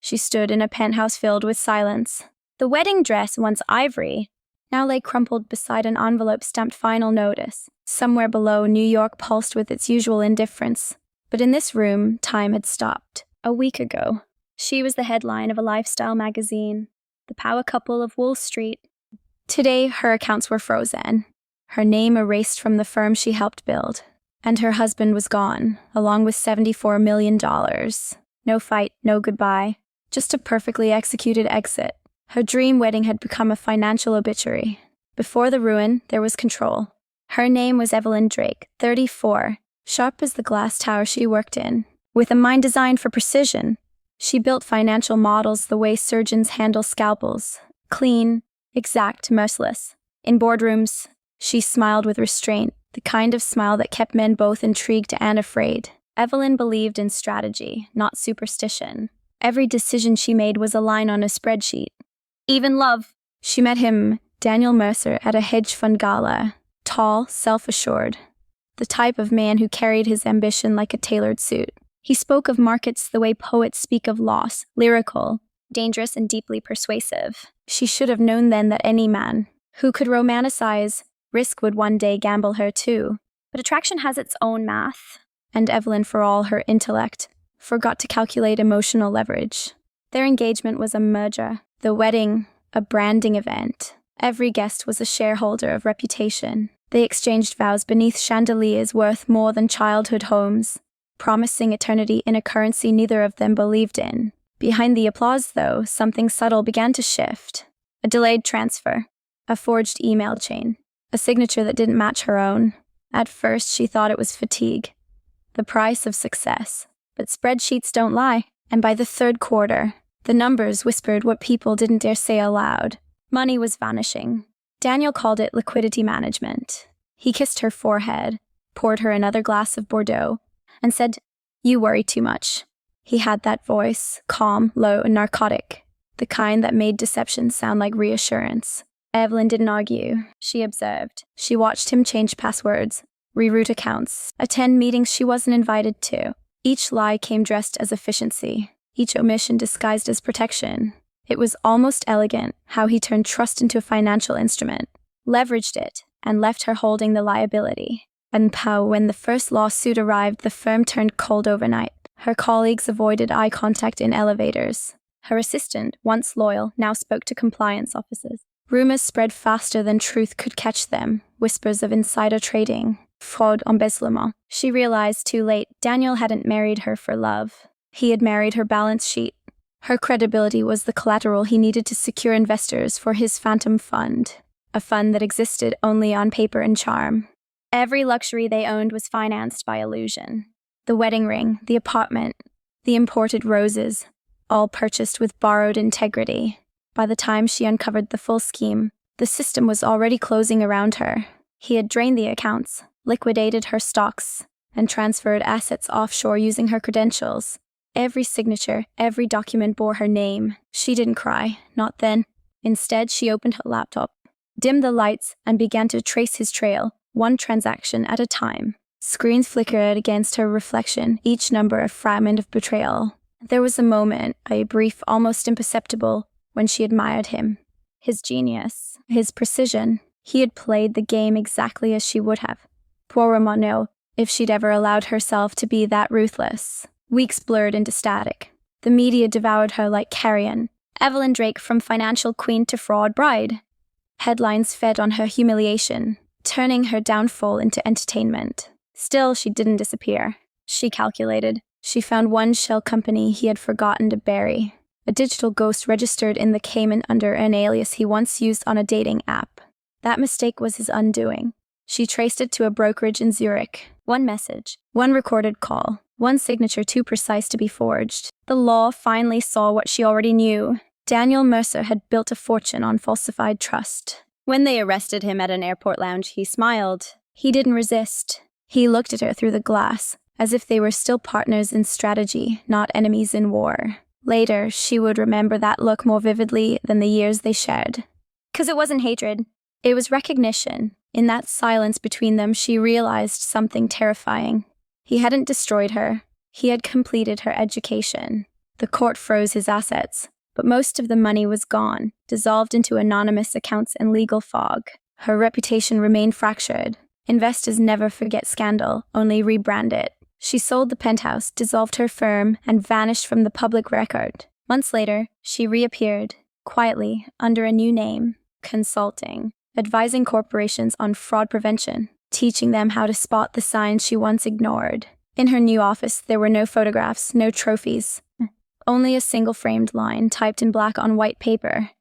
She stood in a penthouse filled with silence. The wedding dress, once ivory, now lay crumpled beside an envelope stamped final notice. Somewhere below, New York pulsed with its usual indifference. But in this room, time had stopped. A week ago, she was the headline of a lifestyle magazine, the power couple of Wall Street. Today, her accounts were frozen, her name erased from the firm she helped build, and her husband was gone, along with $74 million. No fight, no goodbye, just a perfectly executed exit. Her dream wedding had become a financial obituary. Before the ruin, there was control. Her name was Evelyn Drake, 34, sharp as the glass tower she worked in. With a mind designed for precision, she built financial models the way surgeons handle scalpels. Clean, exact, merciless. In boardrooms, she smiled with restraint, the kind of smile that kept men both intrigued and afraid. Evelyn believed in strategy, not superstition. Every decision she made was a line on a spreadsheet. Even love. She met him, Daniel Mercer, at a hedge fund gala. Tall, self-assured. The type of man who carried his ambition like a tailored suit. He spoke of markets the way poets speak of loss, lyrical, dangerous and deeply persuasive. She should have known then that any man who could romanticize risk would one day gamble her too. But attraction has its own math, and Evelyn, for all her intellect, forgot to calculate emotional leverage. Their engagement was a merger, the wedding a branding event. Every guest was a shareholder of reputation. They exchanged vows beneath chandeliers worth more than childhood homes, promising eternity in a currency neither of them believed in. Behind the applause, though, something subtle began to shift. A delayed transfer, a forged email chain, a signature that didn't match her own. At first, she thought it was fatigue, the price of success. But spreadsheets don't lie, and by the third quarter, the numbers whispered what people didn't dare say aloud. Money was vanishing. Daniel called it liquidity management. He kissed her forehead, poured her another glass of Bordeaux, and said, "You worry too much." He had that voice, calm, low, and narcotic, the kind that made deception sound like reassurance. Evelyn didn't argue. She observed. She watched him change passwords, reroute accounts, attend meetings she wasn't invited to. Each lie came dressed as efficiency, each omission disguised as protection. It was almost elegant how he turned trust into a financial instrument, leveraged it, and left her holding the liability. And when the first lawsuit arrived, the firm turned cold overnight. Her colleagues avoided eye contact in elevators. Her assistant, once loyal, now spoke to compliance officers. Rumors spread faster than truth could catch them, whispers of insider trading, fraude, embezzlement. She realized too late Daniel hadn't married her for love. He had married her balance sheet. Her credibility was the collateral he needed to secure investors for his phantom fund, a fund that existed only on paper and charm. Every luxury they owned was financed by illusion. The wedding ring, the apartment, the imported roses, all purchased with borrowed integrity. By the time she uncovered the full scheme, the system was already closing around her. He had drained the accounts, liquidated her stocks, and transferred assets offshore using her credentials. Every signature, every document bore her name. She didn't cry, not then. Instead, she opened her laptop, dimmed the lights, and began to trace his trail, one transaction at a time. Screens flickered against her reflection, each number a fragment of betrayal. There was a moment, a brief, almost imperceptible, when she admired him. His genius, his precision. He had played the game exactly as she would have. Poor Romano, if she'd ever allowed herself to be that ruthless. Weeks blurred into static. The media devoured her like carrion. Evelyn Drake from financial queen to fraud bride. Headlines fed on her humiliation, turning her downfall into entertainment. Still, she didn't disappear. She calculated. She found one shell company he had forgotten to bury. A digital ghost registered in the Cayman under an alias he once used on a dating app. That mistake was his undoing. She traced it to a brokerage in Zurich. One message, one recorded call, one signature too precise to be forged. The law finally saw what she already knew. Daniel Mercer had built a fortune on falsified trust. When they arrested him at an airport lounge, he smiled. He didn't resist. He looked at her through the glass, as if they were still partners in strategy, not enemies in war. Later, she would remember that look more vividly than the years they shared. 'Cause it wasn't hatred. It was recognition. In that silence between them, she realized something terrifying. He hadn't destroyed her. He had completed her education. The court froze his assets, but most of the money was gone, dissolved into anonymous accounts and legal fog. Her reputation remained fractured. Investors never forget scandal, only rebrand it. She sold the penthouse, dissolved her firm, and vanished from the public record. Months later, she reappeared, quietly, under a new name, consulting, advising corporations on fraud prevention, teaching them how to spot the signs she once ignored. In her new office, there were no photographs, no trophies, only a single framed line typed in black on white paper.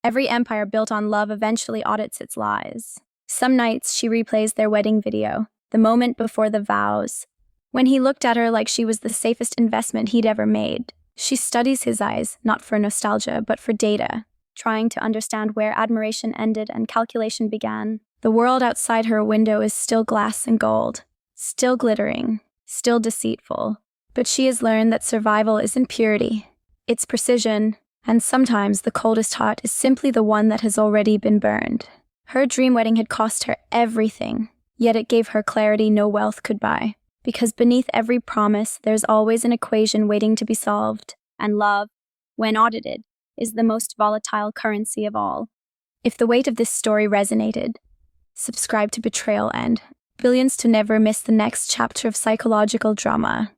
Every empire built on love eventually audits its lies. Some nights she replays their wedding video, the moment before the vows, when he looked at her like she was the safest investment he'd ever made. She studies his eyes, not for nostalgia, but for data, trying to understand where admiration ended and calculation began. The world outside her window is still glass and gold, still glittering, still deceitful. But she has learned that survival isn't purity, it's precision, and sometimes the coldest heart is simply the one that has already been burned. Her dream wedding had cost her everything, yet it gave her clarity no wealth could buy. Because beneath every promise, there's always an equation waiting to be solved, and love, when audited, is the most volatile currency of all. If the weight of this story resonated, subscribe to Betrayal and Billions to never miss the next chapter of psychological drama.